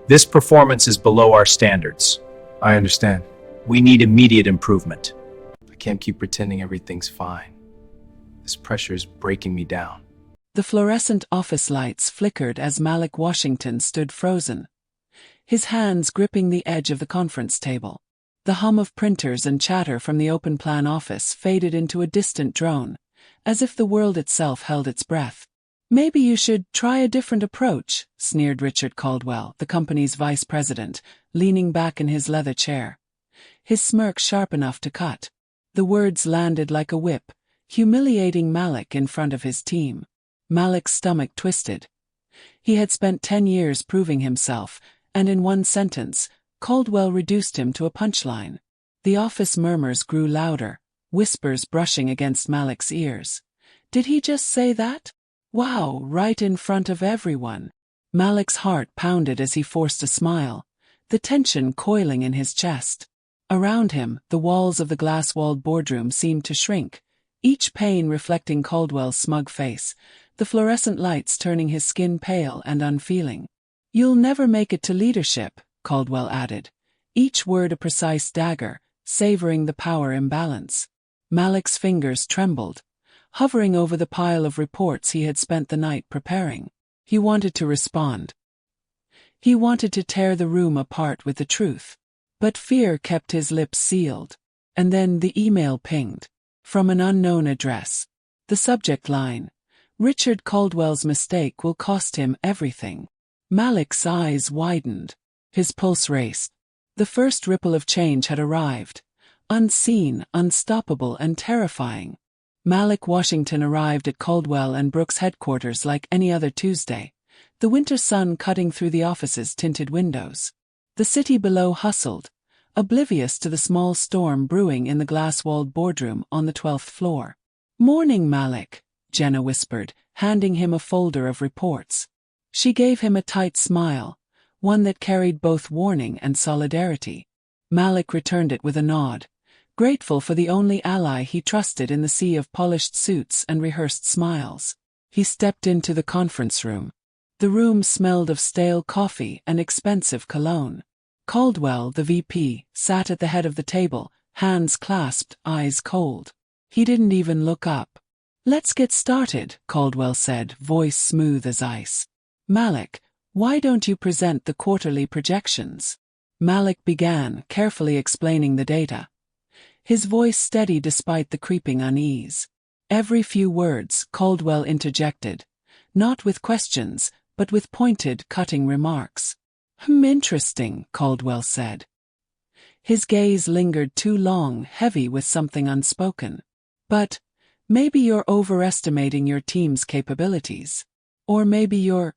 This performance is below our standards. I understand. We need immediate improvement. I can't keep pretending everything's fine. This pressure is breaking me down. The fluorescent office lights flickered as Malik Washington stood frozen, his hands gripping the edge of the conference table. The hum of printers and chatter from the open-plan office faded into a distant drone, as if the world itself held its breath. "Maybe you should try a different approach," sneered Richard Caldwell, the company's vice president, leaning back in his leather chair, his smirk sharp enough to cut. The words landed like a whip, humiliating Malik in front of his team. Malik's stomach twisted. He had spent 10 years proving himself, and in one sentence, Caldwell reduced him to a punchline. The office murmurs grew louder, whispers brushing against Malik's ears. Did he just say that? Wow, right in front of everyone. Malik's heart pounded as he forced a smile, the tension coiling in his chest. Around him, the walls of the glass-walled boardroom seemed to shrink, each pane reflecting Caldwell's smug face, the fluorescent lights turning his skin pale and unfeeling. "You'll never make it to leadership," Caldwell added, each word a precise dagger, savoring the power imbalance. Malik's fingers trembled, hovering over the pile of reports he had spent the night preparing. He wanted to respond. He wanted to tear the room apart with the truth. But fear kept his lips sealed. And then the email pinged. From an unknown address. The subject line: "Richard Caldwell's mistake will cost him everything." Malik's eyes widened. His pulse raced. The first ripple of change had arrived. Unseen, unstoppable, and terrifying. Malik Washington arrived at Caldwell and Brooks headquarters like any other Tuesday, the winter sun cutting through the office's tinted windows. The city below hustled, oblivious to the small storm brewing in the glass-walled boardroom on the 12th floor. "Morning, Malik," Jenna whispered, handing him a folder of reports. She gave him a tight smile, one that carried both warning and solidarity. Malik returned it with a nod, grateful for the only ally he trusted in the sea of polished suits and rehearsed smiles. He stepped into the conference room. The room smelled of stale coffee and expensive cologne. Caldwell, the VP, sat at the head of the table, hands clasped, eyes cold. He didn't even look up. "Let's get started," Caldwell said, voice smooth as ice. "Malik, why don't you present the quarterly projections?" Malik began, carefully explaining the data. His voice steady despite the creeping unease. Every few words, Caldwell interjected, not with questions, but with pointed, cutting remarks. Interesting," Caldwell said. His gaze lingered too long, heavy with something unspoken. "But maybe you're overestimating your team's capabilities. Or maybe you're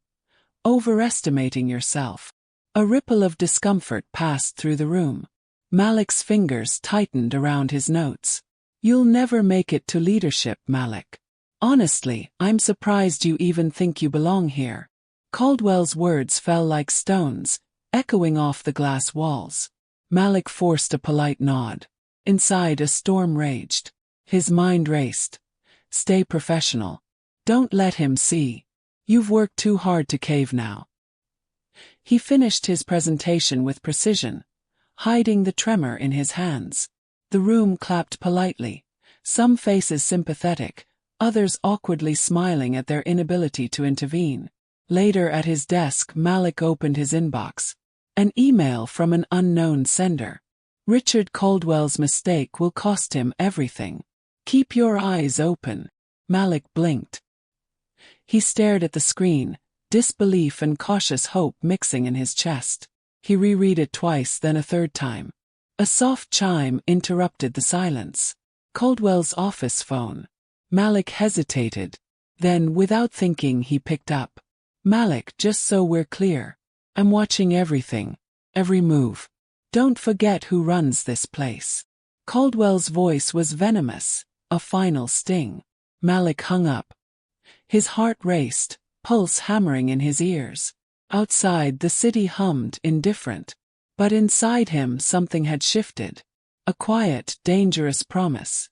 overestimating yourself." A ripple of discomfort passed through the room. Malik's fingers tightened around his notes. "You'll never make it to leadership, Malik. Honestly, I'm surprised you even think you belong here." Caldwell's words fell like stones, echoing off the glass walls. Malik forced a polite nod. Inside, a storm raged. His mind raced. "Stay professional. Don't let him see. You've worked too hard to cave now." He finished his presentation with precision, hiding the tremor in his hands. The room clapped politely, some faces sympathetic, others awkwardly smiling at their inability to intervene. Later at his desk, Malik opened his inbox. An email from an unknown sender. "Richard Caldwell's mistake will cost him everything. Keep your eyes open." Malik blinked. He stared at the screen, disbelief and cautious hope mixing in his chest. He reread it twice, then a third time. A soft chime interrupted the silence. Caldwell's office phone. Malik hesitated. Then, without thinking, he picked up. "Malik, just so we're clear. I'm watching everything. Every move. Don't forget who runs this place." Caldwell's voice was venomous, a final sting. Malik hung up. His heart raced, pulse hammering in his ears. Outside, the city hummed, indifferent. But inside him, something had shifted. A quiet, dangerous promise.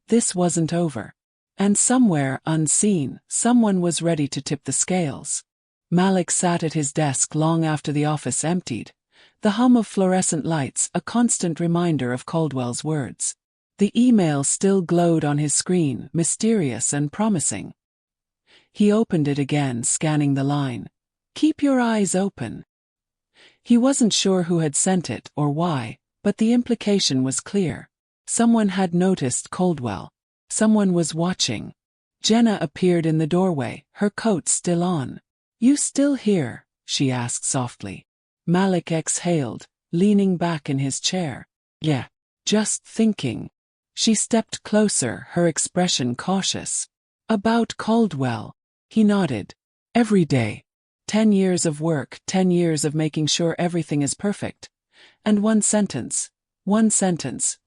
This wasn't over. And somewhere, unseen, someone was ready to tip the scales. Malik sat at his desk long after the office emptied, the hum of fluorescent lights a constant reminder of Caldwell's words. The email still glowed on his screen, mysterious and promising. He opened it again, scanning the line. "Keep your eyes open." He wasn't sure who had sent it or why, but the implication was clear. Someone had noticed Caldwell. Someone was watching. Jenna appeared in the doorway, her coat still on. "You still here?" she asked softly. Malik exhaled, leaning back in his chair. "Yeah, just thinking." She stepped closer, her expression cautious. "About Caldwell?" He nodded. "Every day. 10 years of work, 10 years of making sure everything is perfect. And one sentence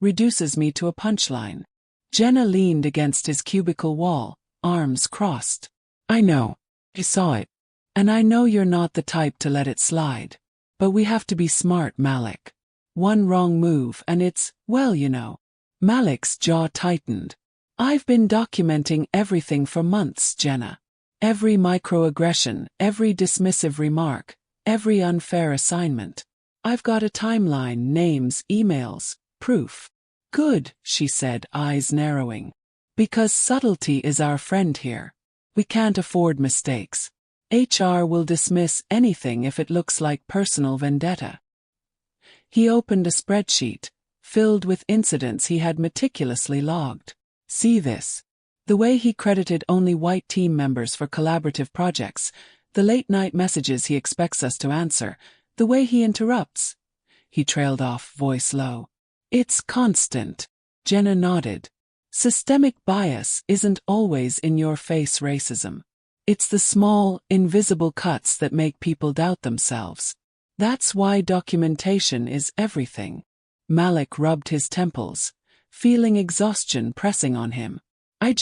reduces me to a punchline." Jenna leaned against his cubicle wall, arms crossed. "I know. I saw it. And I know you're not the type to let it slide. But we have to be smart, Malik. One wrong move and it's, well, you know." Malik's jaw tightened. "I've been documenting everything for months, Jenna. Every microaggression, every dismissive remark, every unfair assignment. I've got a timeline, names, emails, proof." "Good," she said, eyes narrowing. "Because subtlety is our friend here. We can't afford mistakes. HR will dismiss anything if it looks like personal vendetta." He opened a spreadsheet, filled with incidents he had meticulously logged. "See this? The way he credited only white team members for collaborative projects, the late-night messages he expects us to answer, the way he interrupts." He trailed off, voice low. "It's constant." Jenna nodded. "Systemic bias isn't always in-your-face racism. It's the small, invisible cuts that make people doubt themselves. That's why documentation is everything." Malik rubbed his temples, feeling exhaustion pressing on him. I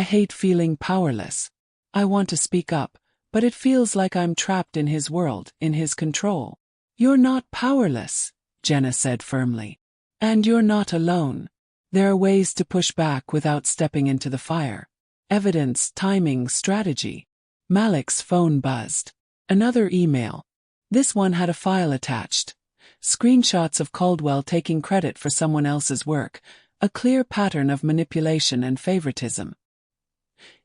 hate feeling powerless. I want to speak up, but it feels like I'm trapped in his world, in his control." "You're not powerless," Jenna said firmly. "And you're not alone. There are ways to push back without stepping into the fire. Evidence, timing, strategy." Malik's phone buzzed. Another email. This one had a file attached. Screenshots of Caldwell taking credit for someone else's work, a clear pattern of manipulation and favoritism.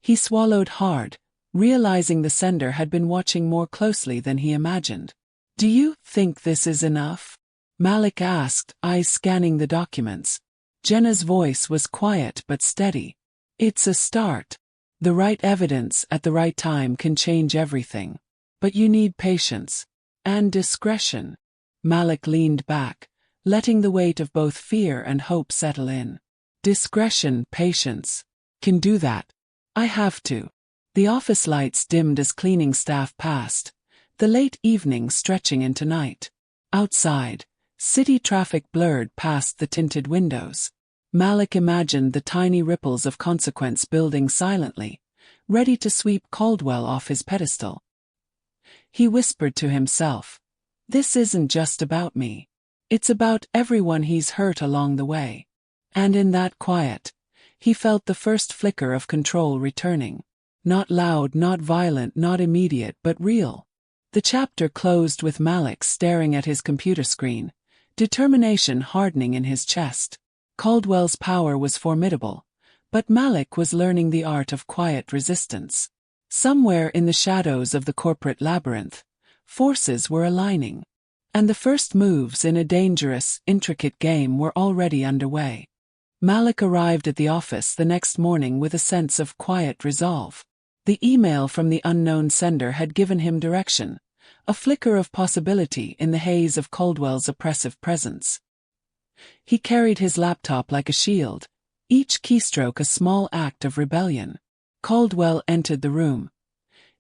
He swallowed hard, realizing the sender had been watching more closely than he imagined. "Do you think this is enough?" Malik asked, eyes scanning the documents. Jenna's voice was quiet but steady. "It's a start. The right evidence at the right time can change everything. But you need patience. And discretion." Malik leaned back, letting the weight of both fear and hope settle in. "Discretion, patience. Can do that. I have to." The office lights dimmed as cleaning staff passed, the late evening stretching into night. Outside, city traffic blurred past the tinted windows. Malik imagined the tiny ripples of consequence building silently, ready to sweep Caldwell off his pedestal. He whispered to himself, "This isn't just about me. It's about everyone he's hurt along the way." And in that quiet, he felt the first flicker of control returning. Not loud, not violent, not immediate, but real. The chapter closed with Malik staring at his computer screen, determination hardening in his chest. Caldwell's power was formidable, but Malik was learning the art of quiet resistance. Somewhere in the shadows of the corporate labyrinth, forces were aligning. And the first moves in a dangerous, intricate game were already underway. Malik arrived at the office the next morning with a sense of quiet resolve. The email from the unknown sender had given him direction, a flicker of possibility in the haze of Caldwell's oppressive presence. He carried his laptop like a shield, each keystroke a small act of rebellion. Caldwell entered the room,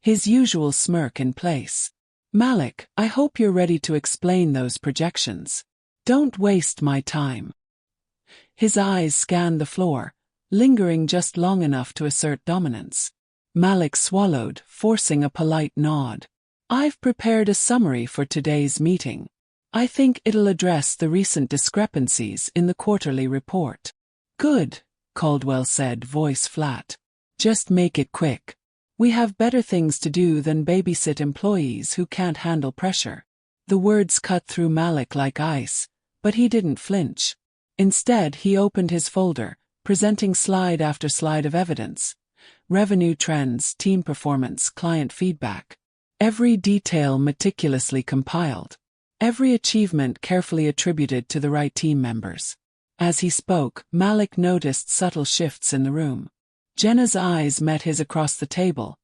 his usual smirk in place. "Malik, I hope you're ready to explain those projections. Don't waste my time." His eyes scanned the floor, lingering just long enough to assert dominance. Malik swallowed, forcing a polite nod. "I've prepared a summary for today's meeting. I think it'll address the recent discrepancies in the quarterly report." "Good," Caldwell said, voice flat. "Just make it quick. We have better things to do than babysit employees who can't handle pressure. The words cut through Malik like ice, but he didn't flinch. Instead, he opened his folder, presenting slide after slide of evidence. Revenue trends, team performance, client feedback. Every detail meticulously compiled. Every achievement carefully attributed to the right team members. As he spoke, Malik noticed subtle shifts in the room. Jenna's eyes met his across the table,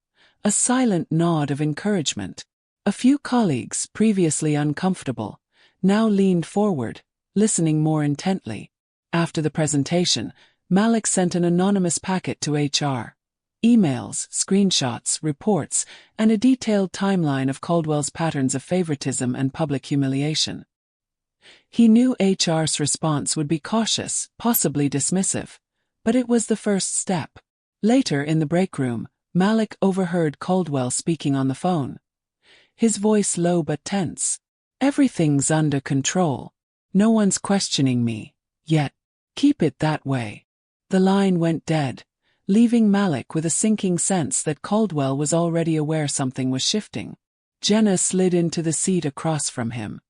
a silent nod of encouragement. A few colleagues, previously uncomfortable, now leaned forward, listening more intently. After the presentation, Malik sent an anonymous packet to HR. Emails, screenshots, reports, and a detailed timeline of Caldwell's patterns of favoritism and public humiliation. He knew HR's response would be cautious, possibly dismissive, but it was the first step. Later in the break room, Malik overheard Caldwell speaking on the phone. His voice low but tense. "Everything's under control. No one's questioning me, yet. Keep it that way." The line went dead, leaving Malik with a sinking sense that Caldwell was already aware something was shifting. Jenna slid into the seat across from him.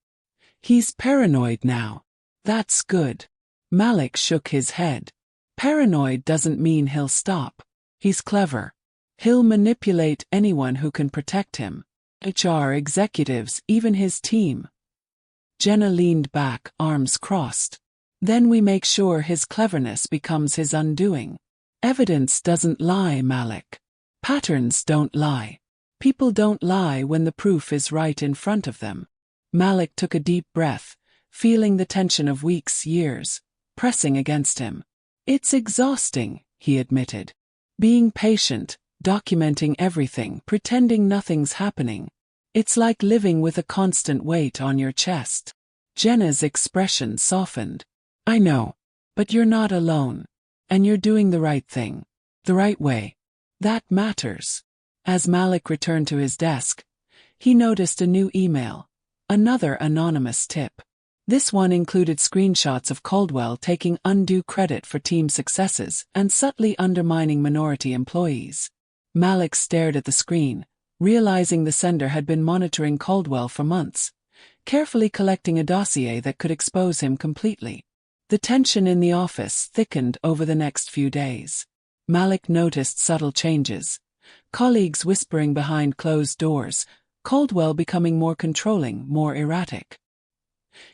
"He's paranoid now." "That's good." Malik shook his head. "Paranoid doesn't mean he'll stop. He's clever. He'll manipulate anyone who can protect him. HR executives, even his team." Jenna leaned back, arms crossed. "Then we make sure his cleverness becomes his undoing." "Evidence doesn't lie, Malik. Patterns don't lie. People don't lie when the proof is right in front of them." Malik took a deep breath, feeling the tension of weeks, years, pressing against him. "It's exhausting," he admitted. "Being patient, documenting everything, pretending nothing's happening. It's like living with a constant weight on your chest." Jenna's expression softened. "I know. But you're not alone. And you're doing the right thing. The right way. That matters." As Malik returned to his desk, he noticed a new email. Another anonymous tip. This one included screenshots of Caldwell taking undue credit for team successes and subtly undermining minority employees. Malik stared at the screen, realizing the sender had been monitoring Caldwell for months, carefully collecting a dossier that could expose him completely. The tension in the office thickened over the next few days. Malik noticed subtle changes. Colleagues whispering behind closed doors, Caldwell becoming more controlling, more erratic.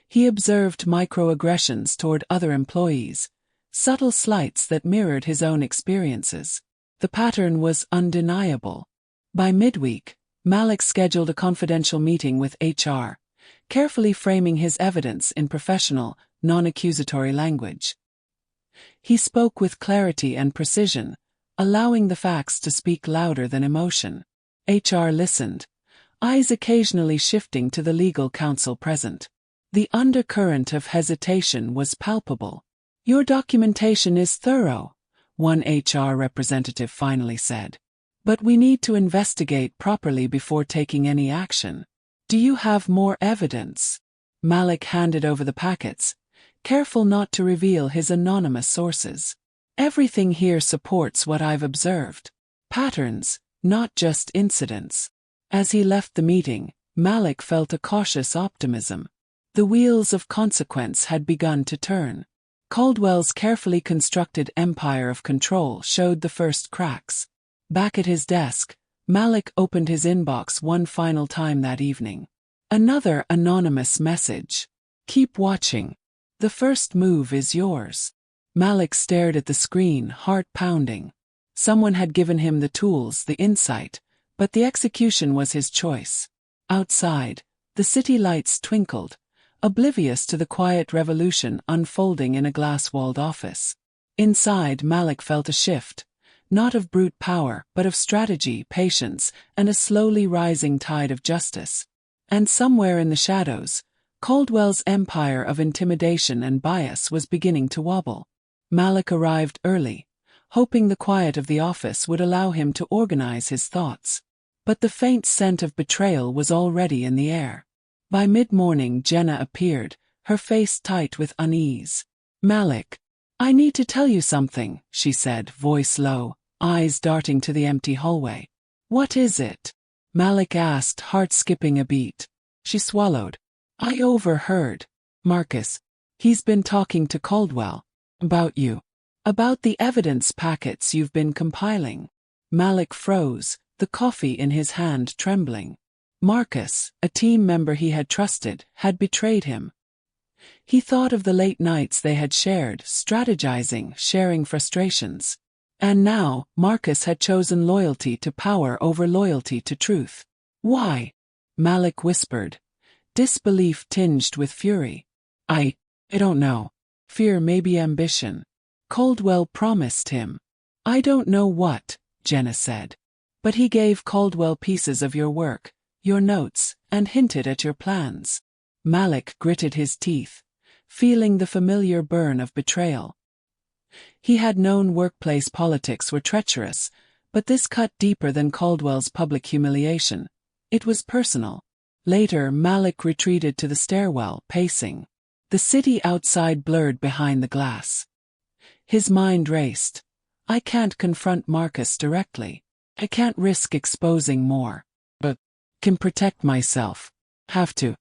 He observed microaggressions toward other employees, subtle slights that mirrored his own experiences. The pattern was undeniable. By midweek, Malik scheduled a confidential meeting with HR, carefully framing his evidence in professional, non-accusatory language. He spoke with clarity and precision, allowing the facts to speak louder than emotion. HR listened, eyes occasionally shifting to the legal counsel present. The undercurrent of hesitation was palpable. "Your documentation is thorough," one HR representative finally said. "But we need to investigate properly before taking any action. Do you have more evidence?" Malik handed over the packets, careful not to reveal his anonymous sources. "Everything here supports what I've observed. Patterns, not just incidents." As he left the meeting, Malik felt a cautious optimism. The wheels of consequence had begun to turn. Caldwell's carefully constructed empire of control showed the first cracks. Back at his desk, Malik opened his inbox one final time that evening. Another anonymous message. "Keep watching. The first move is yours." Malik stared at the screen, heart pounding. Someone had given him the tools, the insight, but the execution was his choice. Outside, the city lights twinkled, oblivious to the quiet revolution unfolding in a glass-walled office. Inside, Malik felt a shift, not of brute power, but of strategy, patience, and a slowly rising tide of justice. And somewhere in the shadows, Caldwell's empire of intimidation and bias was beginning to wobble. Malik arrived early, hoping the quiet of the office would allow him to organize his thoughts. But the faint scent of betrayal was already in the air. By mid-morning, Jenna appeared, her face tight with unease. "Malik, I need to tell you something," she said, voice low, eyes darting to the empty hallway. What is it? Malik asked, heart skipping a beat. She swallowed. I overheard. Marcus. He's been talking to Caldwell. About you. About the evidence packets you've been compiling. Malik froze, the coffee in his hand trembling. Marcus, a team member he had trusted, had betrayed him. He thought of the late nights they had shared, strategizing, sharing frustrations. And now, Marcus had chosen loyalty to power over loyalty to truth. Why? Malik whispered, disbelief tinged with fury. I don't know. Fear, maybe ambition. Caldwell promised him. I don't know what, Jenna said. But he gave Caldwell pieces of your work, your notes, and hinted at your plans. Malik gritted his teeth, feeling the familiar burn of betrayal. He had known workplace politics were treacherous, but this cut deeper than Caldwell's public humiliation. It was personal. Later, Malik retreated to the stairwell, pacing. The city outside blurred behind the glass. His mind raced. I can't confront Marcus directly. I can't risk exposing more. But can protect myself. Have to.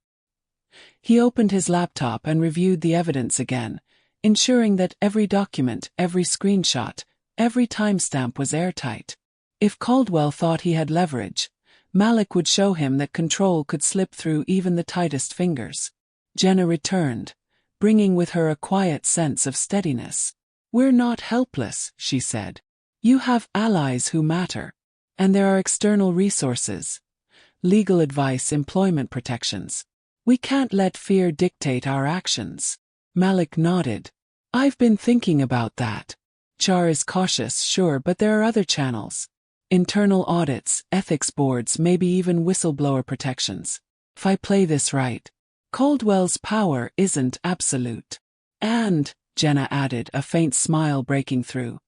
He opened his laptop and reviewed the evidence again, ensuring that every document, every screenshot, every timestamp was airtight. If Caldwell thought he had leverage, Malik would show him that control could slip through even the tightest fingers. Jenna returned, bringing with her a quiet sense of steadiness. We're not helpless, she said. You have allies who matter. And there are external resources. Legal advice, employment protections. We can't let fear dictate our actions. Malik nodded. I've been thinking about that. HR is cautious, sure, but there are other channels. Internal audits, ethics boards, maybe even whistleblower protections. If I play this right, Caldwell's power isn't absolute. And, Jenna added, a faint smile breaking through,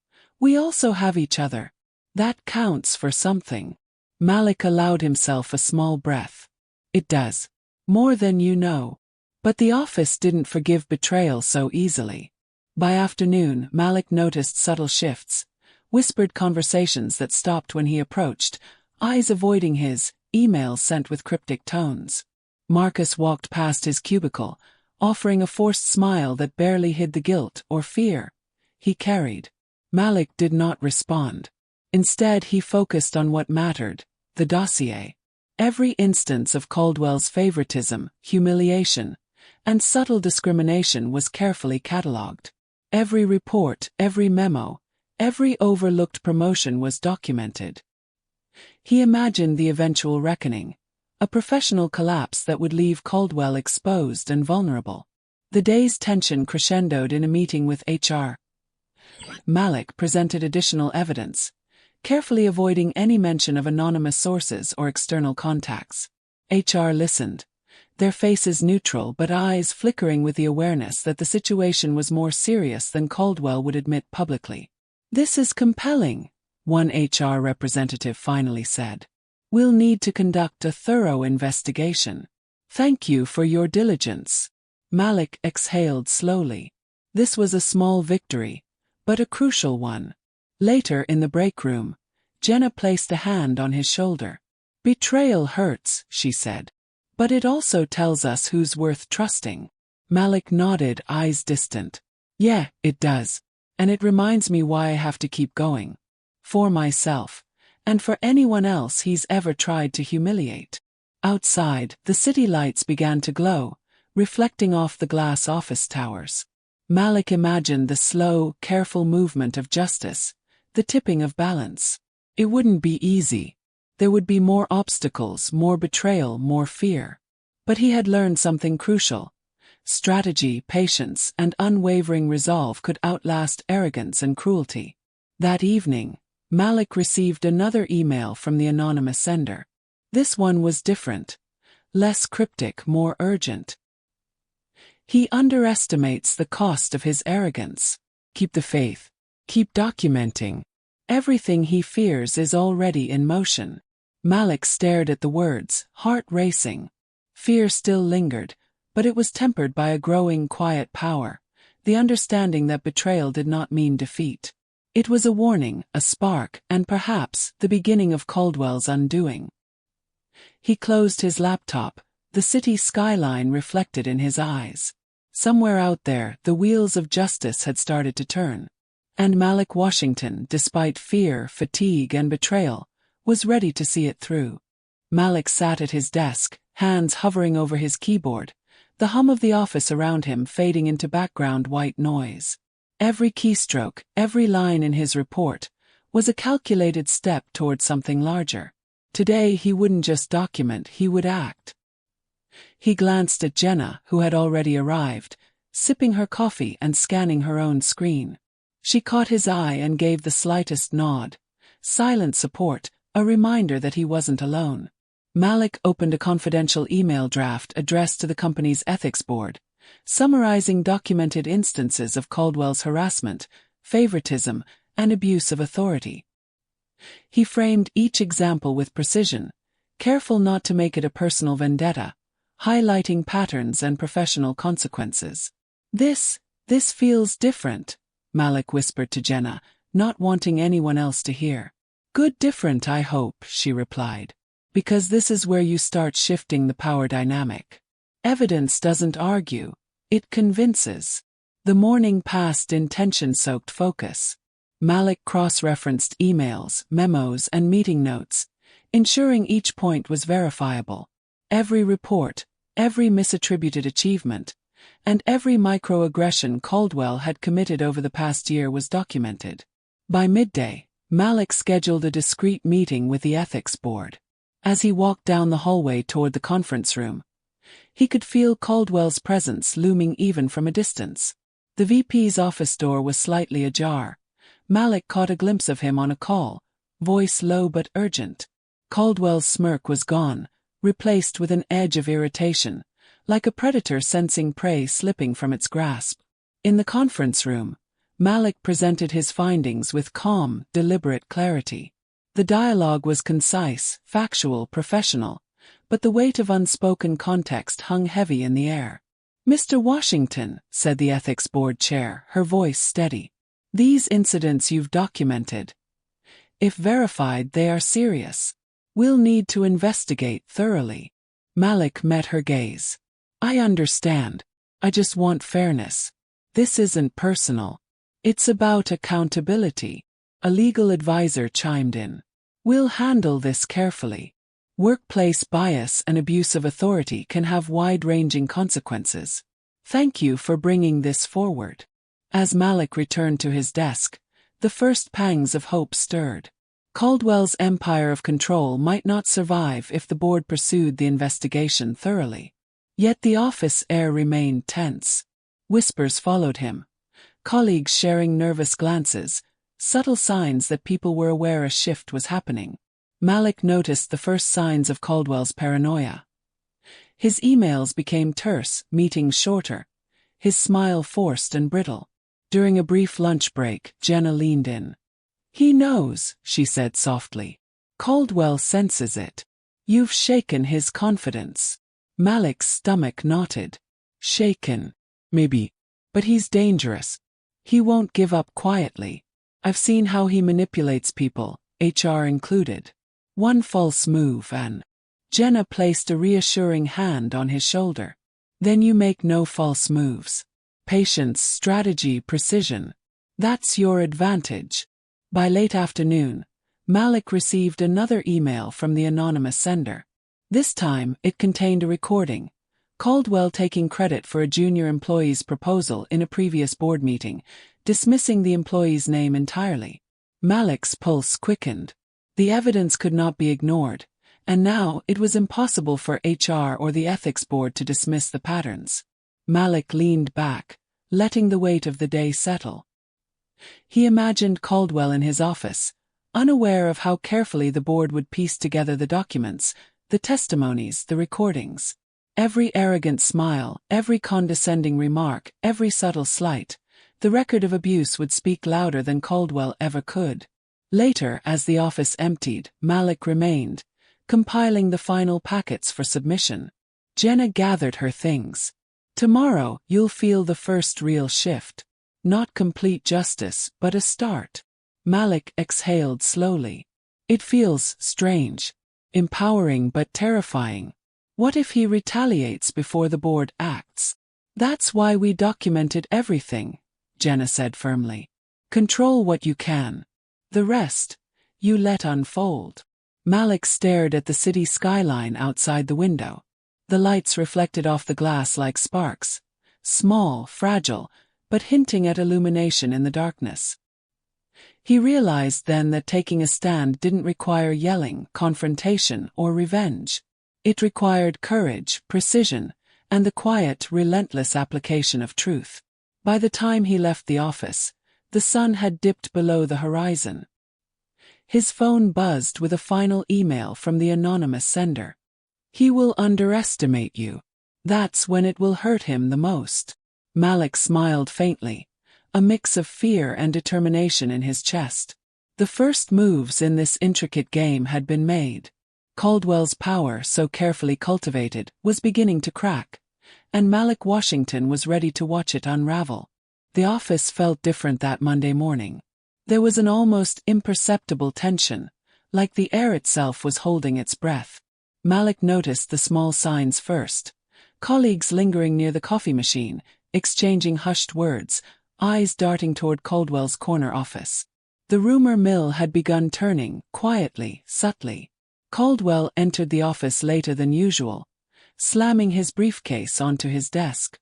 we also have each other. That counts for something. Malik allowed himself a small breath. It does. More than you know. But the office didn't forgive betrayal so easily. By afternoon, Malik noticed subtle shifts, whispered conversations that stopped when he approached, eyes avoiding his, emails sent with cryptic tones. Marcus walked past his cubicle, offering a forced smile that barely hid the guilt or fear he carried. Malik did not respond. Instead, he focused on what mattered, the dossier. Every instance of Caldwell's favoritism, humiliation, and subtle discrimination was carefully catalogued. Every report, every memo, every overlooked promotion was documented. He imagined the eventual reckoning, a professional collapse that would leave Caldwell exposed and vulnerable. The day's tension crescendoed in a meeting with HR. Malik presented additional evidence, carefully avoiding any mention of anonymous sources or external contacts. HR listened, their faces neutral but eyes flickering with the awareness that the situation was more serious than Caldwell would admit publicly. This is compelling, one HR representative finally said. We'll need to conduct a thorough investigation. Thank you for your diligence. Malik exhaled slowly. This was a small victory, but a crucial one. Later in the break room, Jenna placed a hand on his shoulder. Betrayal hurts, she said. But it also tells us who's worth trusting. Malik nodded, eyes distant. Yeah, it does. And it reminds me why I have to keep going. For myself. And for anyone else he's ever tried to humiliate. Outside, the city lights began to glow, reflecting off the glass office towers. Malik imagined the slow, careful movement of justice, the tipping of balance. It wouldn't be easy. There would be more obstacles, more betrayal, more fear. But he had learned something crucial. Strategy, patience, and unwavering resolve could outlast arrogance and cruelty. That evening, Malik received another email from the anonymous sender. This one was different. Less cryptic, more urgent. He underestimates the cost of his arrogance. Keep the faith. Keep documenting. Everything he fears is already in motion. Malik stared at the words, heart racing. Fear still lingered, but it was tempered by a growing quiet power, the understanding that betrayal did not mean defeat. It was a warning, a spark, and perhaps the beginning of Caldwell's undoing. He closed his laptop, the city skyline reflected in his eyes. Somewhere out there, the wheels of justice had started to turn. And Malik Washington, despite fear, fatigue, and betrayal, was ready to see it through. Malik sat at his desk, hands hovering over his keyboard, the hum of the office around him fading into background white noise. Every keystroke, every line in his report, was a calculated step toward something larger. Today he wouldn't just document, he would act. He glanced at Jenna, who had already arrived, sipping her coffee and scanning her own screen. She caught his eye and gave the slightest nod. Silent support, a reminder that he wasn't alone. Malik opened a confidential email draft addressed to the company's ethics board, summarizing documented instances of Caldwell's harassment, favoritism, and abuse of authority. He framed each example with precision, careful not to make it a personal vendetta, highlighting patterns and professional consequences. This feels different," Malik whispered to Jenna, not wanting anyone else to hear. "Good different, I hope," she replied. "Because this is where you start shifting the power dynamic. Evidence doesn't argue, it convinces." The morning passed in tension-soaked focus. Malik cross-referenced emails, memos, and meeting notes, ensuring each point was verifiable. Every report, every misattributed achievement, and every microaggression Caldwell had committed over the past year was documented. By midday, Malik scheduled a discreet meeting with the ethics board. As he walked down the hallway toward the conference room, he could feel Caldwell's presence looming even from a distance. The VP's office door was slightly ajar. Malik caught a glimpse of him on a call, voice low but urgent. Caldwell's smirk was gone, replaced with an edge of irritation, like a predator sensing prey slipping from its grasp. In the conference room, Malik presented his findings with calm, deliberate clarity. The dialogue was concise, factual, professional, but the weight of unspoken context hung heavy in the air. "Mr. Washington," said the ethics board chair, her voice steady, "these incidents you've documented. If verified, they are serious. We'll need to investigate thoroughly." Malik met her gaze. "I understand. I just want fairness. This isn't personal. It's about accountability." A legal advisor chimed in. "We'll handle this carefully. Workplace bias and abuse of authority can have wide-ranging consequences. Thank you for bringing this forward." As Malik returned to his desk, the first pangs of hope stirred. Caldwell's empire of control might not survive if the board pursued the investigation thoroughly. Yet the office air remained tense. Whispers followed him, colleagues sharing nervous glances, subtle signs that people were aware a shift was happening. Malik noticed the first signs of Caldwell's paranoia. His emails became terse, meetings shorter, his smile forced and brittle. During a brief lunch break, Jenna leaned in. "He knows," she said softly. "Caldwell senses it. You've shaken his confidence." Malik's stomach knotted. "Shaken? Maybe. But he's dangerous. He won't give up quietly. I've seen how he manipulates people, HR included. One false move and..." Jenna placed a reassuring hand on his shoulder. "Then you make no false moves. Patience, strategy, precision. That's your advantage." By late afternoon, Malik received another email from the anonymous sender. This time, it contained a recording, Caldwell taking credit for a junior employee's proposal in a previous board meeting, dismissing the employee's name entirely. Malik's pulse quickened. The evidence could not be ignored, and now it was impossible for HR or the ethics board to dismiss the patterns. Malik leaned back, letting the weight of the day settle. He imagined Caldwell in his office, unaware of how carefully the board would piece together the documents, the testimonies, the recordings. Every arrogant smile, every condescending remark, every subtle slight, the record of abuse would speak louder than Caldwell ever could. Later, as the office emptied, Malik remained, compiling the final packets for submission. Jenna gathered her things. "Tomorrow, you'll feel the first real shift. Not complete justice, but a start." Malik exhaled slowly. It feels strange, empowering but terrifying. What if he retaliates before the board acts? That's why we documented everything, Jenna said firmly. Control what you can. The rest, you let unfold. Malik stared at the city skyline outside the window. The lights reflected off the glass like sparks, small, fragile, but hinting at illumination in the darkness. He realized then that taking a stand didn't require yelling, confrontation, or revenge. It required courage, precision, and the quiet, relentless application of truth. By the time he left the office, the sun had dipped below the horizon. His phone buzzed with a final email from the anonymous sender. He will underestimate you. That's when it will hurt him the most. Malik smiled faintly, a mix of fear and determination in his chest. The first moves in this intricate game had been made. Caldwell's power, so carefully cultivated, was beginning to crack, and Malik Washington was ready to watch it unravel. The office felt different that Monday morning. There was an almost imperceptible tension, like the air itself was holding its breath. Malik noticed the small signs first. Colleagues lingering near the coffee machine, exchanging hushed words, eyes darting toward Caldwell's corner office. The rumor mill had begun turning, quietly, subtly. Caldwell entered the office later than usual, slamming his briefcase onto his desk.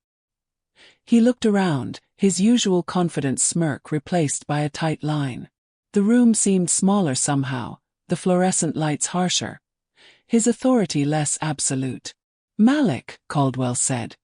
He looked around, his usual confident smirk replaced by a tight line. The room seemed smaller somehow, the fluorescent lights harsher, his authority less absolute. "Malik," Caldwell said,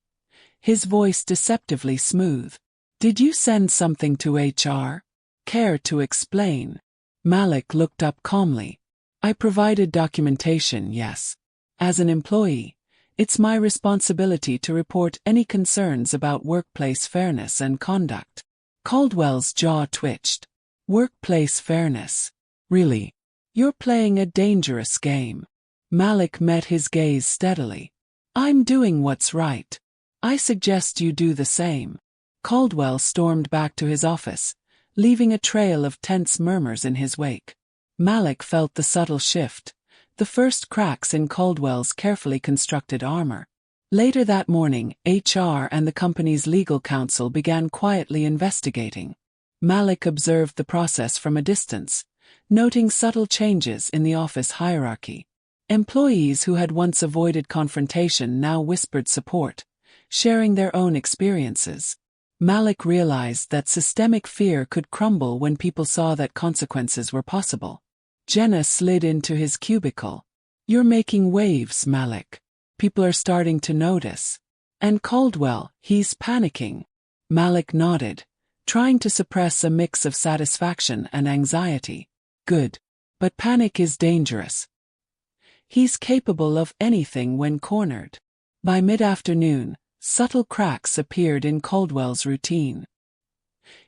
his voice deceptively smooth. "Did you send something to HR? Care to explain?" Malik looked up calmly. "I provided documentation, yes. As an employee, it's my responsibility to report any concerns about workplace fairness and conduct." Caldwell's jaw twitched. Workplace fairness? Really? You're playing a dangerous game. Malik met his gaze steadily. "I'm doing what's right. I suggest you do the same." Caldwell stormed back to his office, leaving a trail of tense murmurs in his wake. Malik felt the subtle shift, the first cracks in Caldwell's carefully constructed armor. Later that morning, HR and the company's legal counsel began quietly investigating. Malik observed the process from a distance, noting subtle changes in the office hierarchy. Employees who had once avoided confrontation now whispered support, sharing their own experiences. Malik realized that systemic fear could crumble when people saw that consequences were possible. Jenna slid into his cubicle. "You're making waves, Malik. People are starting to notice." "And Caldwell, he's panicking." Malik nodded, trying to suppress a mix of satisfaction and anxiety. "Good. But panic is dangerous. He's capable of anything when cornered." By mid-afternoon, subtle cracks appeared in Caldwell's routine.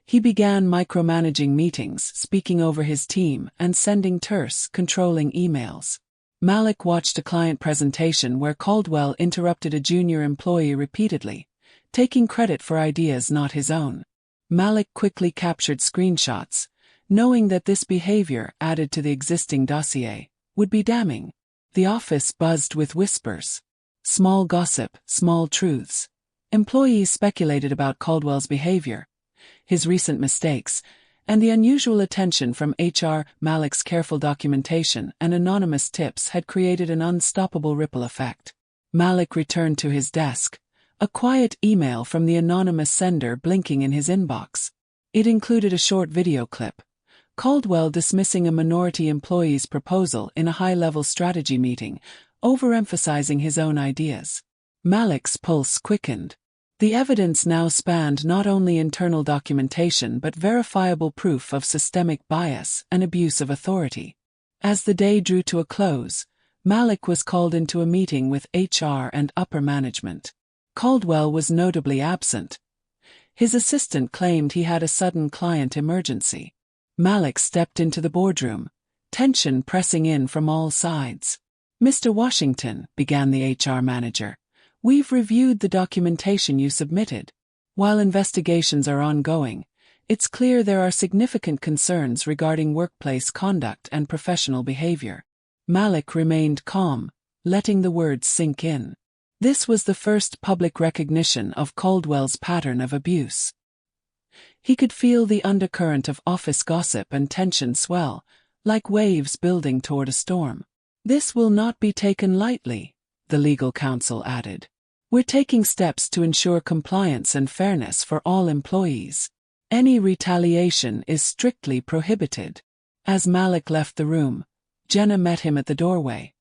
He began micromanaging meetings, speaking over his team, and sending terse, controlling emails. Malik watched a client presentation where Caldwell interrupted a junior employee repeatedly, taking credit for ideas not his own. Malik quickly captured screenshots, knowing that this behavior, added to the existing dossier, would be damning. The office buzzed with whispers. Small gossip, small truths. Employees speculated about Caldwell's behavior, his recent mistakes, and the unusual attention from HR. Malik's careful documentation and anonymous tips had created an unstoppable ripple effect. Malik returned to his desk, a quiet email from the anonymous sender blinking in his inbox. It included a short video clip. Caldwell dismissing a minority employee's proposal in a high-level strategy meeting, overemphasizing his own ideas. Malik's pulse quickened. The evidence now spanned not only internal documentation but verifiable proof of systemic bias and abuse of authority. As the day drew to a close, Malik was called into a meeting with HR and upper management. Caldwell was notably absent. His assistant claimed he had a sudden client emergency. Malik stepped into the boardroom, tension pressing in from all sides. "Mr. Washington," began the HR manager, "we've reviewed the documentation you submitted. While investigations are ongoing, It's clear there are significant concerns regarding workplace conduct and professional behavior. Malik remained calm, letting the words sink in. This was the first public recognition of Caldwell's pattern of abuse. He could feel the undercurrent of office gossip and tension swell, like waves building toward a storm. "This will not be taken lightly," the legal counsel added. "We're taking steps to ensure compliance and fairness for all employees. Any retaliation is strictly prohibited." As Malik left the room, Jenna met him at the doorway,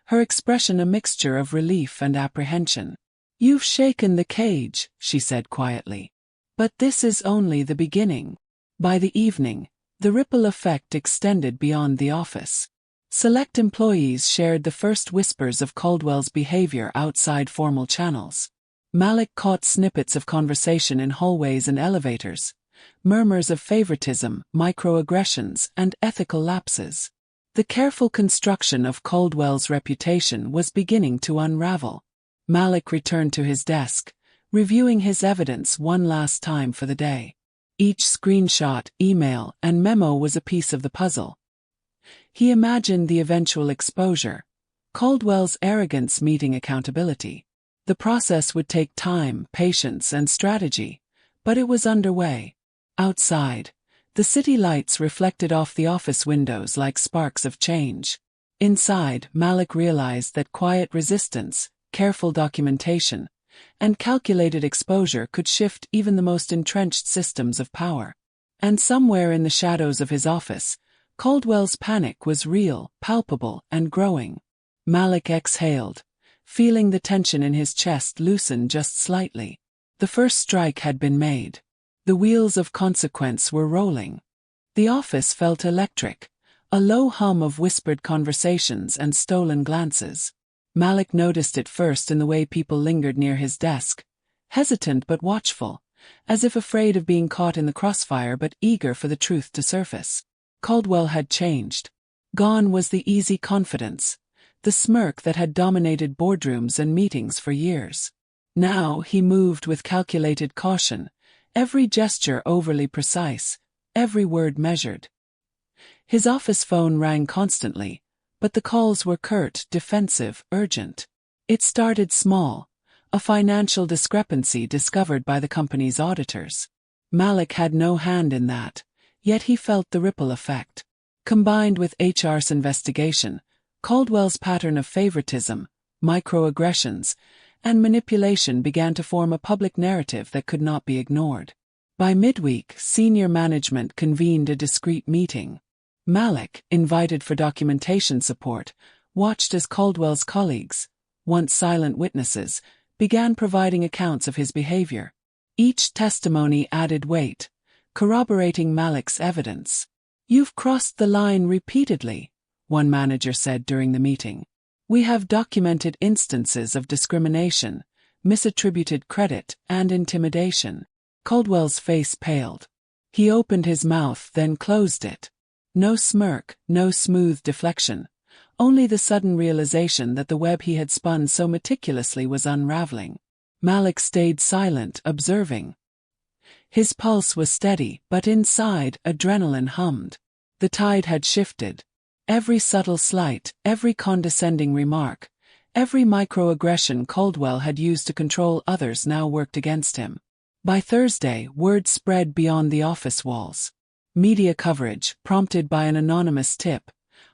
her expression a mixture of relief and apprehension. "You've shaken the cage," she said quietly. "But this is only the beginning." By the evening, the ripple effect extended beyond the office. Select employees shared the first whispers of Caldwell's behavior outside formal channels. Malik caught snippets of conversation in hallways and elevators, murmurs of favoritism, microaggressions, and ethical lapses. The careful construction of Caldwell's reputation was beginning to unravel. Malik returned to his desk, reviewing his evidence one last time for the day. Each screenshot, email, and memo was a piece of the puzzle. He imagined the eventual exposure, Caldwell's arrogance meeting accountability. The process would take time, patience, and strategy, but it was underway. Outside, the city lights reflected off the office windows like sparks of change. Inside, Malik realized that quiet resistance, careful documentation, and calculated exposure could shift even the most entrenched systems of power. And somewhere in the shadows of his office, Caldwell's panic was real, palpable, and growing. Malik exhaled, feeling the tension in his chest loosen just slightly. The first strike had been made. The wheels of consequence were rolling. The office felt electric, a low hum of whispered conversations and stolen glances. Malik noticed it first in the way people lingered near his desk, hesitant but watchful, as if afraid of being caught in the crossfire but eager for the truth to surface. Caldwell had changed. Gone was the easy confidence, the smirk that had dominated boardrooms and meetings for years. Now he moved with calculated caution, every gesture overly precise, every word measured. His office phone rang constantly, but the calls were curt, defensive, urgent. It started small, a financial discrepancy discovered by the company's auditors. Malik had no hand in that, yet he felt the ripple effect. Combined with HR's investigation, Caldwell's pattern of favoritism, microaggressions, and manipulation began to form a public narrative that could not be ignored. By midweek, senior management convened a discreet meeting. Malik, invited for documentation support, watched as Caldwell's colleagues, once silent witnesses, began providing accounts of his behavior. Each testimony added weight, corroborating Malik's evidence. "You've crossed the line repeatedly," one manager said during the meeting. "We have documented instances of discrimination, misattributed credit, and intimidation." Caldwell's face paled. He opened his mouth, then closed it. No smirk, no smooth deflection, only the sudden realization that the web he had spun so meticulously was unraveling. Malik stayed silent, observing. His pulse was steady, but inside, adrenaline hummed. The tide had shifted. Every subtle slight, every condescending remark, every microaggression Caldwell had used to control others now worked against him. By Thursday, word spread beyond the office walls. Media coverage, prompted by an anonymous tip,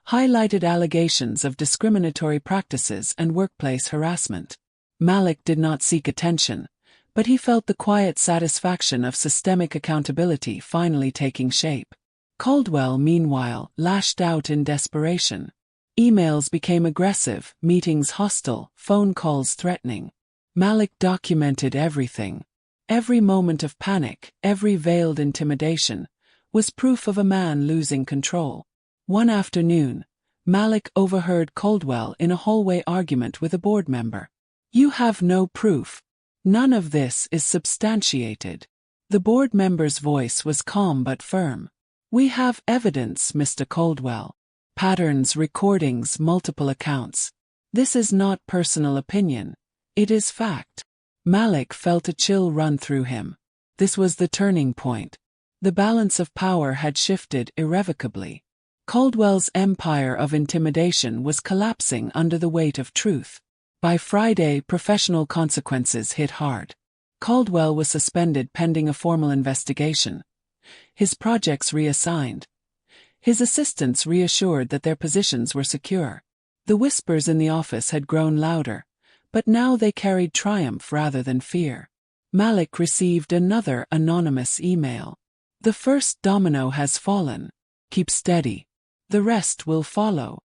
highlighted allegations of discriminatory practices and workplace harassment. Malik did not seek attention, but he felt the quiet satisfaction of systemic accountability finally taking shape. Caldwell, meanwhile, lashed out in desperation. Emails became aggressive, meetings hostile, phone calls threatening. Malik documented everything. Every moment of panic, every veiled intimidation, was proof of a man losing control. One afternoon, Malik overheard Caldwell in a hallway argument with a board member. "You have no proof. None of this is substantiated." The board member's voice was calm but firm. "We have evidence, Mr. Caldwell. Patterns, recordings, multiple accounts. This is not personal opinion. It is fact." Malik felt a chill run through him. This was the turning point. The balance of power had shifted irrevocably. Caldwell's empire of intimidation was collapsing under the weight of truth. By Friday, professional consequences hit hard. Caldwell was suspended pending a formal investigation. His projects reassigned. His assistants reassured that their positions were secure. The whispers in the office had grown louder, but now they carried triumph rather than fear. Malik received another anonymous email. "The first domino has fallen. Keep steady. The rest will follow."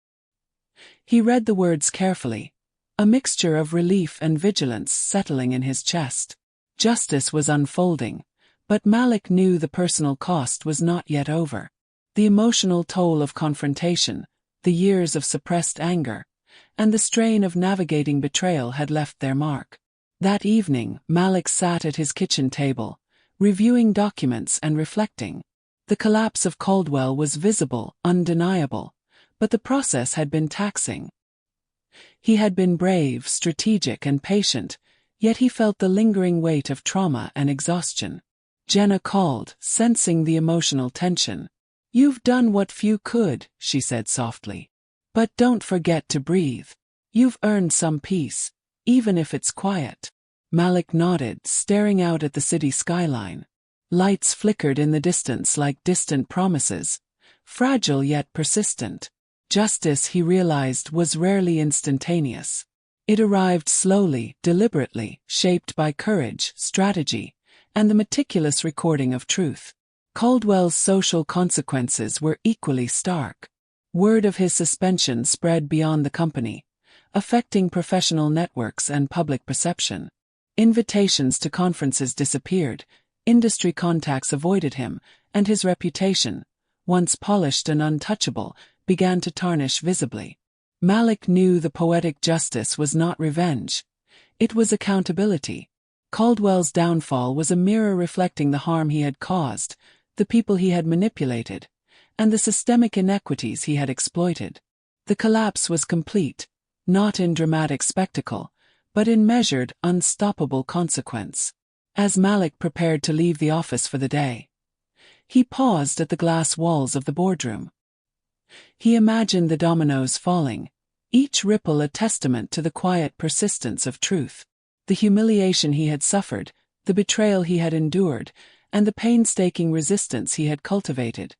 He read the words carefully, a mixture of relief and vigilance settling in his chest. Justice was unfolding, but Malik knew the personal cost was not yet over. The emotional toll of confrontation, the years of suppressed anger, and the strain of navigating betrayal had left their mark. That evening, Malik sat at his kitchen table, reviewing documents and reflecting. The collapse of Caldwell was visible, undeniable, but the process had been taxing. He had been brave, strategic, and patient, yet he felt the lingering weight of trauma and exhaustion. Jenna called, sensing the emotional tension. "You've done what few could," she said softly. "But don't forget to breathe. You've earned some peace, even if it's quiet." Malik nodded, staring out at the city skyline. Lights flickered in the distance like distant promises, fragile yet persistent. Justice, he realized, was rarely instantaneous. It arrived slowly, deliberately, shaped by courage, strategy, and the meticulous recording of truth. Caldwell's social consequences were equally stark. Word of his suspension spread beyond the company, affecting professional networks and public perception. Invitations to conferences disappeared, industry contacts avoided him, and his reputation, once polished and untouchable, began to tarnish visibly. Malik knew the poetic justice was not revenge. It was accountability. Caldwell's downfall was a mirror reflecting the harm he had caused, the people he had manipulated, and the systemic inequities he had exploited. The collapse was complete, not in dramatic spectacle, but in measured, unstoppable consequence. As Malik prepared to leave the office for the day, he paused at the glass walls of the boardroom. He imagined the dominoes falling, each ripple a testament to the quiet persistence of truth. The humiliation he had suffered, the betrayal he had endured, and the painstaking resistance he had cultivated,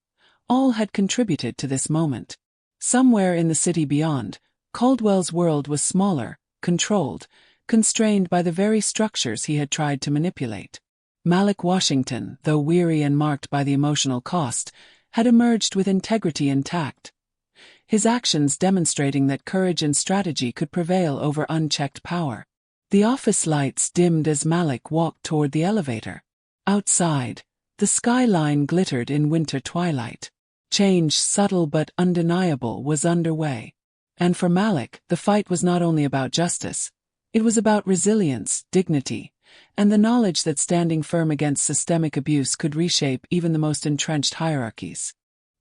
all had contributed to this moment. Somewhere in the city beyond, Caldwell's world was smaller, controlled, constrained by the very structures he had tried to manipulate. Malik Washington, though weary and marked by the emotional cost, had emerged with integrity intact. His actions demonstrating that courage and strategy could prevail over unchecked power. The office lights dimmed as Malik walked toward the elevator. Outside, the skyline glittered in winter twilight. Change, subtle but undeniable, was underway. And for Malik, the fight was not only about justice. It was about resilience, dignity, and the knowledge that standing firm against systemic abuse could reshape even the most entrenched hierarchies.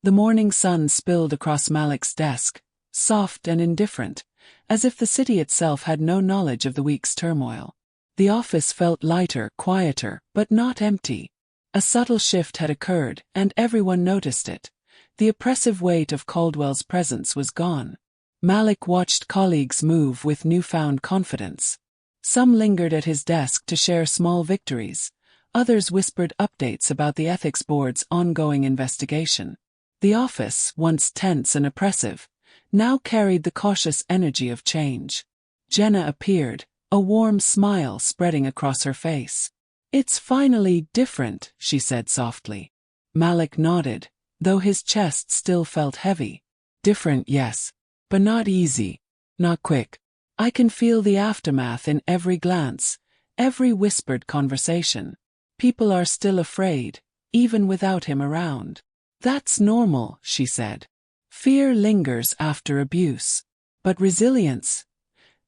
The morning sun spilled across Malik's desk, soft and indifferent, as if the city itself had no knowledge of the week's turmoil. The office felt lighter, quieter, but not empty. A subtle shift had occurred, and everyone noticed it. The oppressive weight of Caldwell's presence was gone. Malik watched colleagues move with newfound confidence. Some lingered at his desk to share small victories. Others whispered updates about the ethics board's ongoing investigation. The office, once tense and oppressive, now carried the cautious energy of change. Jenna appeared, a warm smile spreading across her face. "It's finally different," she said softly. Malik nodded, though his chest still felt heavy. "Different, yes. But not easy. Not quick. I can feel the aftermath in every glance, every whispered conversation. People are still afraid, even without him around." "That's normal," she said. "Fear lingers after abuse. But resilience,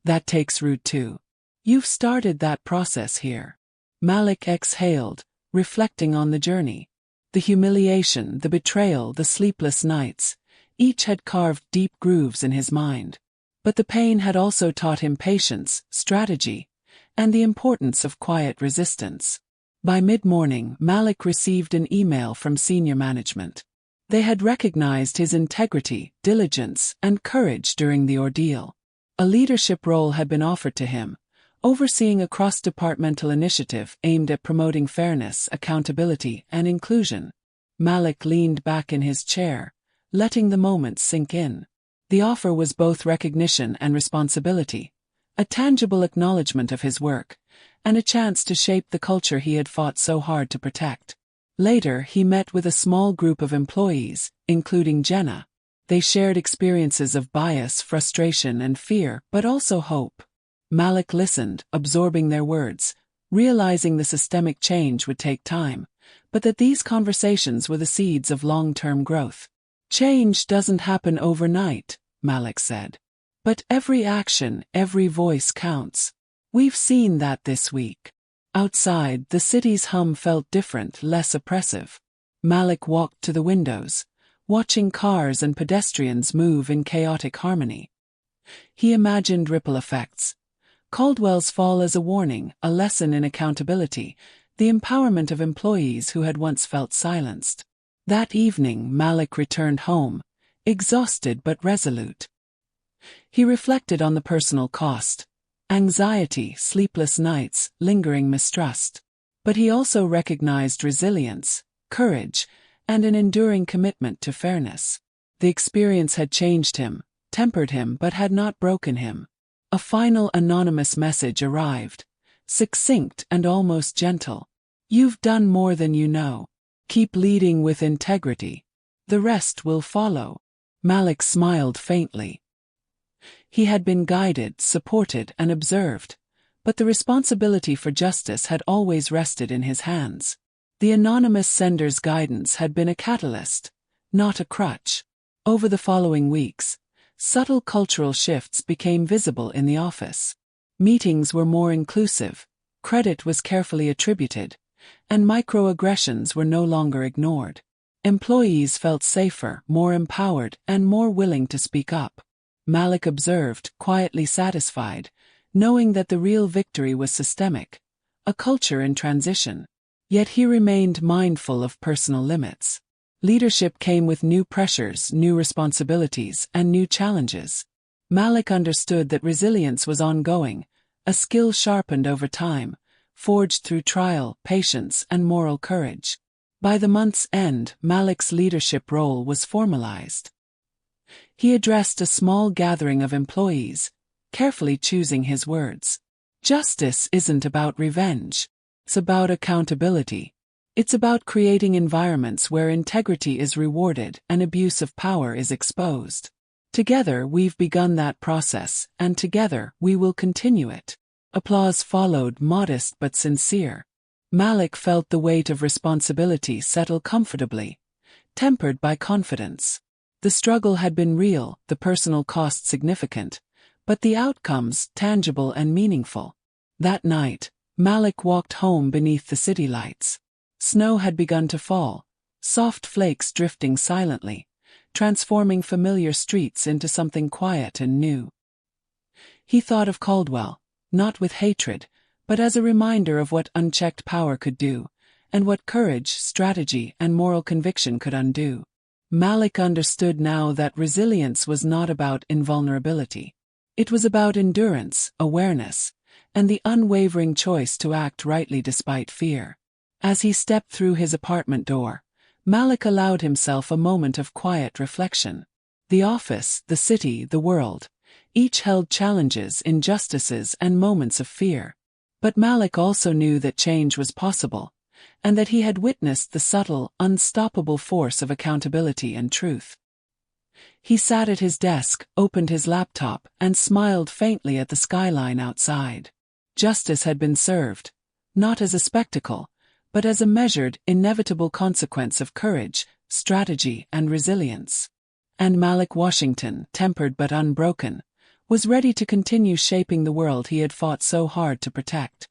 that takes root too. You've started that process here." Malik exhaled, reflecting on the journey. The humiliation, the betrayal, the sleepless nights, each had carved deep grooves in his mind. But the pain had also taught him patience, strategy, and the importance of quiet resistance. By mid-morning, Malik received an email from senior management. They had recognized his integrity, diligence, and courage during the ordeal. A leadership role had been offered to him, overseeing a cross-departmental initiative aimed at promoting fairness, accountability, and inclusion. Malik leaned back in his chair, letting the moment sink in. The offer was both recognition and responsibility, a tangible acknowledgement of his work, and a chance to shape the culture he had fought so hard to protect. Later, he met with a small group of employees, including Jenna. They shared experiences of bias, frustration, and fear, but also hope. Malik listened, absorbing their words, realizing the systemic change would take time, but that these conversations were the seeds of long-term growth. Change doesn't happen overnight, Malik said. But every action, every voice counts. We've seen that this week. Outside, the city's hum felt different, less oppressive. Malik walked to the windows, watching cars and pedestrians move in chaotic harmony. He imagined ripple effects. Caldwell's fall as a warning, a lesson in accountability, the empowerment of employees who had once felt silenced. That evening, Malik returned home, exhausted but resolute. He reflected on the personal cost: anxiety, sleepless nights, lingering mistrust. But he also recognized resilience, courage, and an enduring commitment to fairness. The experience had changed him, tempered him, but had not broken him. A final anonymous message arrived, succinct and almost gentle. "You've done more than you know. Keep leading with integrity. The rest will follow." Malik smiled faintly. He had been guided, supported, and observed, but the responsibility for justice had always rested in his hands. The anonymous sender's guidance had been a catalyst, not a crutch. Over the following weeks, subtle cultural shifts became visible in the office. Meetings were more inclusive, credit was carefully attributed, and microaggressions were no longer ignored. Employees felt safer, more empowered, and more willing to speak up. Malik observed, quietly satisfied, knowing that the real victory was systemic, a culture in transition. Yet he remained mindful of personal limits. Leadership came with new pressures, new responsibilities, and new challenges. Malik understood that resilience was ongoing, a skill sharpened over time, forged through trial, patience, and moral courage. By the month's end, Malik's leadership role was formalized. He addressed a small gathering of employees, carefully choosing his words. Justice isn't about revenge. It's about accountability. It's about creating environments where integrity is rewarded and abuse of power is exposed. Together we've begun that process, and together we will continue it. Applause followed, modest but sincere. Malik felt the weight of responsibility settle comfortably, tempered by confidence. The struggle had been real, the personal cost significant, but the outcomes tangible and meaningful. That night, Malik walked home beneath the city lights. Snow had begun to fall, soft flakes drifting silently, transforming familiar streets into something quiet and new. He thought of Caldwell, not with hatred, but as a reminder of what unchecked power could do, and what courage, strategy, and moral conviction could undo. Malik understood now that resilience was not about invulnerability. It was about endurance, awareness, and the unwavering choice to act rightly despite fear. As he stepped through his apartment door, Malik allowed himself a moment of quiet reflection. The office, the city, the world, each held challenges, injustices, and moments of fear. But Malik also knew that change was possible, and that he had witnessed the subtle, unstoppable force of accountability and truth. He sat at his desk, opened his laptop, and smiled faintly at the skyline outside. Justice had been served, not as a spectacle, but as a measured, inevitable consequence of courage, strategy, and resilience. And Malik Washington, tempered but unbroken, was ready to continue shaping the world he had fought so hard to protect.